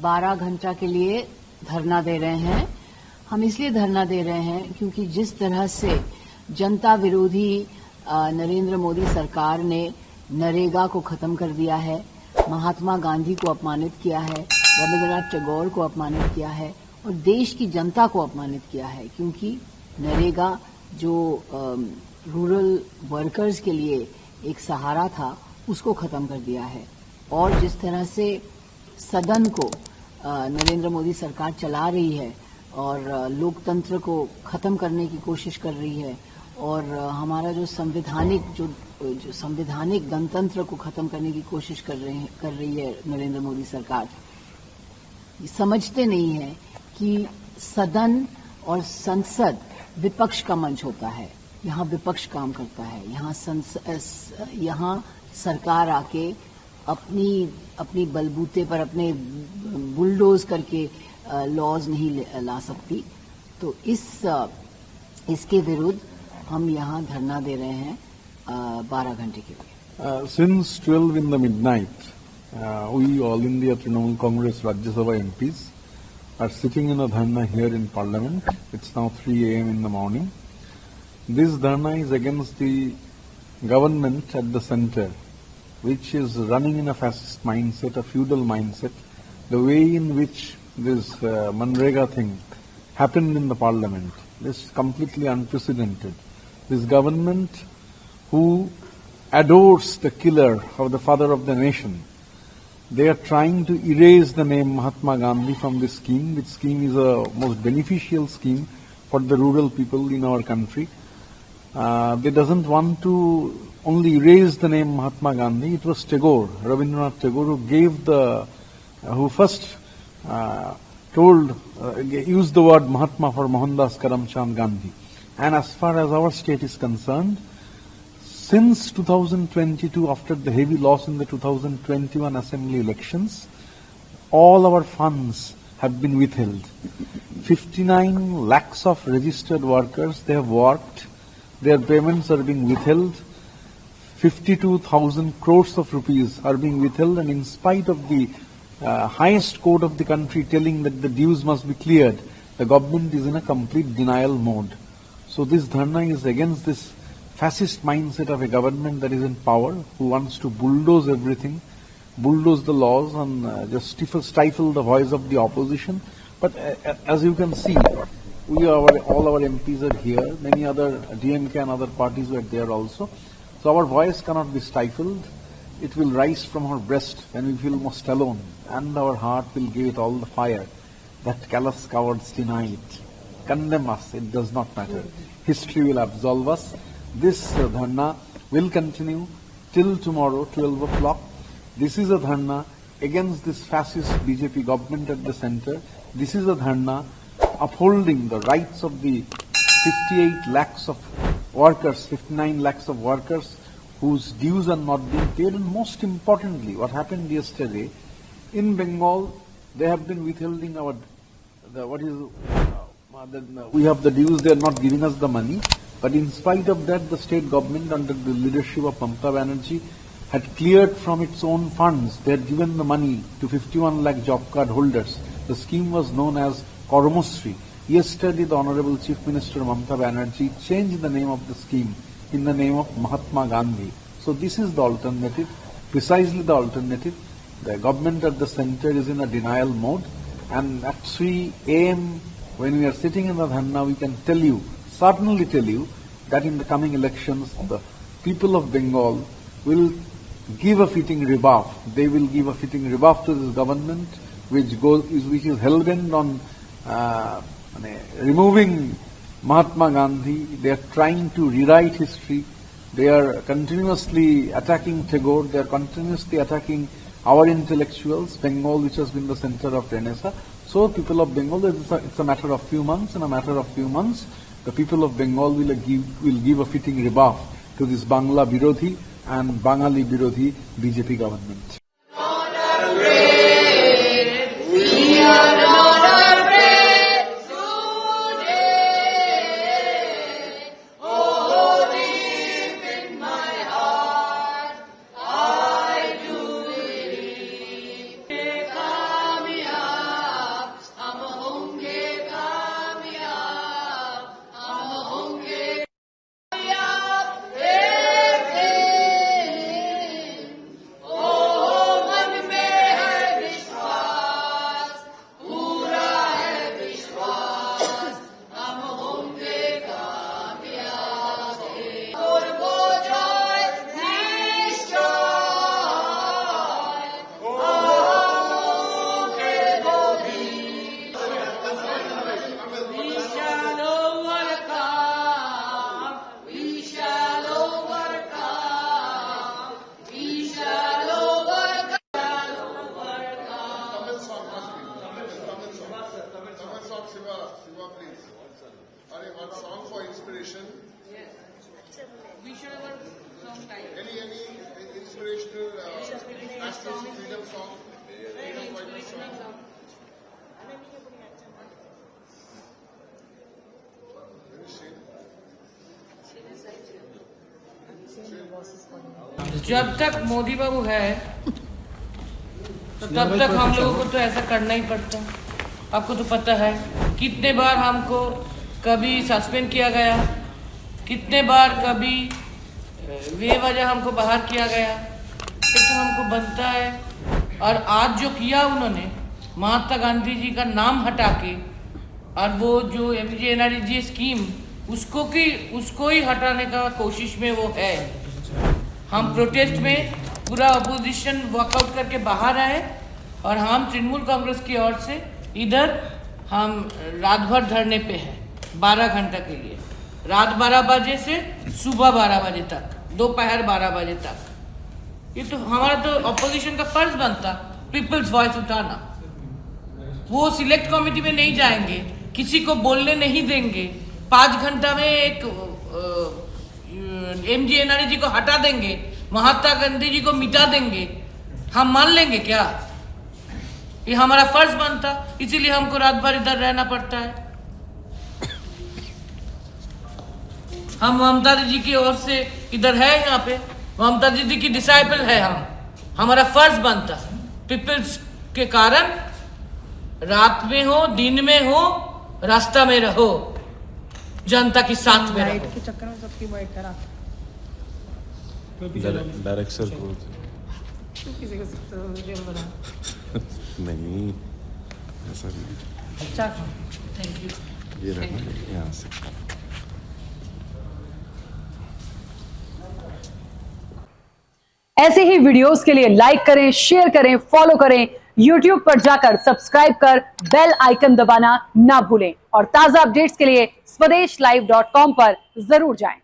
12 घंटा के लिए धरना दे रहे हैं। हम इसलिए धरना दे रहे हैं क्योंकि जिस तरह से जनता विरोधी नरेंद्र मोदी सरकार ने नरेगा को खत्म कर दिया है, महात्मा गांधी को अपमानित किया है, रविंद्रनाथ टैगोर को अपमानित किया है और देश की जनता को अपमानित किया है, क्योंकि नरेगा जो रूरल वर्कर्स के लिए एक सहारा था उसको खत्म कर दिया है। और जिस तरह से सदन को नरेंद्र मोदी सरकार चला रही है और लोकतंत्र को खत्म करने की कोशिश कर रही है और हमारा जो संवैधानिक गणतंत्र को खत्म करने की कोशिश कर रही है नरेंद्र मोदी सरकार, समझते नहीं है कि सदन और संसद विपक्ष का मंच होता है। यहाँ विपक्ष काम करता है, यहाँ सरकार आके अपनी बलबूते पर अपने बुलडोज करके लॉज नहीं ला सकती। तो इसके विरुद्ध हम यहाँ धरना दे रहे हैं 12 घंटे के लिए। Since 12 in the midnight, we All India Trinamool Congress Rajya Sabha MPs are sitting in a dharna here in Parliament. It's now 3 a.m. in the morning. This dharna is against the government at the center, which is running in a fascist mindset, a feudal mindset. The way in which this Manrega thing happened in the Parliament is completely unprecedented. This government, who adores the killer of the father of the nation, they are trying to erase the name Mahatma Gandhi from this scheme. Which scheme is a most beneficial scheme for the rural people in our country. They doesn't want to only erase the name Mahatma Gandhi. It was Tagore, Rabindranath Tagore, who first used the word Mahatma for Mohandas Karamchand Gandhi. And as far as our state is concerned, since 2022, after the heavy loss in the 2021 assembly elections, all our funds have been withheld. 59 lakhs of registered workers, they have worked. Their payments are being withheld. 52,000 crores of rupees are being withheld, and in spite of the highest court of the country telling that the dues must be cleared, the government is in a complete denial mode. So this dharna is against this fascist mindset of a government that is in power, who wants to bulldoze everything, bulldoze the laws and just stifle the voice of the opposition. But as you can see, all our MPs are here, many other DMK and other parties were there also. So our voice cannot be stifled. It will rise from our breast when we feel most alone, and our heart will give it all the fire that callous cowards deny it. Condemn us, it does not matter. History will absolve us. This dharna will continue till tomorrow, 12 o'clock. This is a dharna against this fascist BJP government at the center. This is a dharna upholding the rights of the 58 lakhs of workers, 59 lakhs of workers whose dues are not being paid. And most importantly, what happened yesterday, in Bengal, they have been withholding we have the dues, they are not giving us the money. But in spite of that, the state government under the leadership of Mamata Banerjee had cleared from its own funds. They had given the money to 51 lakh job card holders. The scheme was known as Karmosri. Yesterday, the Honorable Chief Minister Mamata Banerjee changed the name of the scheme in the name of Mahatma Gandhi. So this is the alternative, precisely the alternative. The government at the center is in a denial mode, and at 3 a.m. when we are sitting in the dharna, we can certainly tell you, that in the coming elections, the people of Bengal will give a fitting rebuff. They will give a fitting rebuff to this government, which is hell-bent on removing Mahatma Gandhi. They are trying to rewrite history. They are continuously attacking Tagore. They are continuously attacking our intellectuals, Bengal, which has been the center of Renaissance. So people of Bengal, it's a matter of few months. In a matter of few months, the people of Bengal will give a fitting rebuff to this Bangla Birodhi and Bangali Birodhi BJP government. long time. Any inspirational national freedom song? Very inspirational song. जब तक मोदी बाबू है तो तब तक हम लोगों को तो ऐसा करना ही पड़ता है। आपको तो पता है कितने बार हमको कभी सस्पेंड किया गया, कितने बार कभी बेवजह हमको बाहर किया गया। ये तो हमको बनता है। और आज जो किया उन्होंने महात्मा गांधी जी का नाम हटा के और वो जो MGNREGA स्कीम उसको ही हटाने का कोशिश में वो है। हम प्रोटेस्ट में पूरा अपोजिशन वॉकआउट करके बाहर आए और हम तृणमूल कांग्रेस की ओर से इधर हम रात भर धरने पे हैं 12 घंटा के लिए, रात 12 बजे से सुबह 12 बजे तक, दोपहर 12 बजे तक। ये तो हमारा तो अपोजिशन का फर्ज बनता पीपल्स वॉइस उठाना। वो सिलेक्ट कमेटी में नहीं जाएंगे, किसी को बोलने नहीं देंगे, 5 घंटा में एक MGNREGA को हटा देंगे, महात्मा गांधी जी को मिटा देंगे। हम मान लेंगे क्या? ये हमारा फर्ज बनता, इसीलिए हमको रात भर इधर रहना पड़ता है। हम ममता दीदी की ओर से इधर है, यहाँ पे ममता दीदी की डिसाइपल है हम। हमारा फर्ज बनता पीपल्स के कारण, रात में हो दिन में हो रास्ता में रहो, जनता के साथ में रहो। के चक्कर में सबकी बाइट खराब। डायरेक्ट सर को किसी को जेल बना। नहीं, ऐसा नहीं। अच्छा थैंक यू। ये रखना यहाँ से। ऐसे ही वीडियोस के लिए लाइक करें, शेयर करें, फॉलो करें, YouTube पर जाकर सब्सक्राइब कर बेल आइकन दबाना ना भूलें और ताजा अपडेट्स के लिए swedeshlive.com पर जरूर जाएं।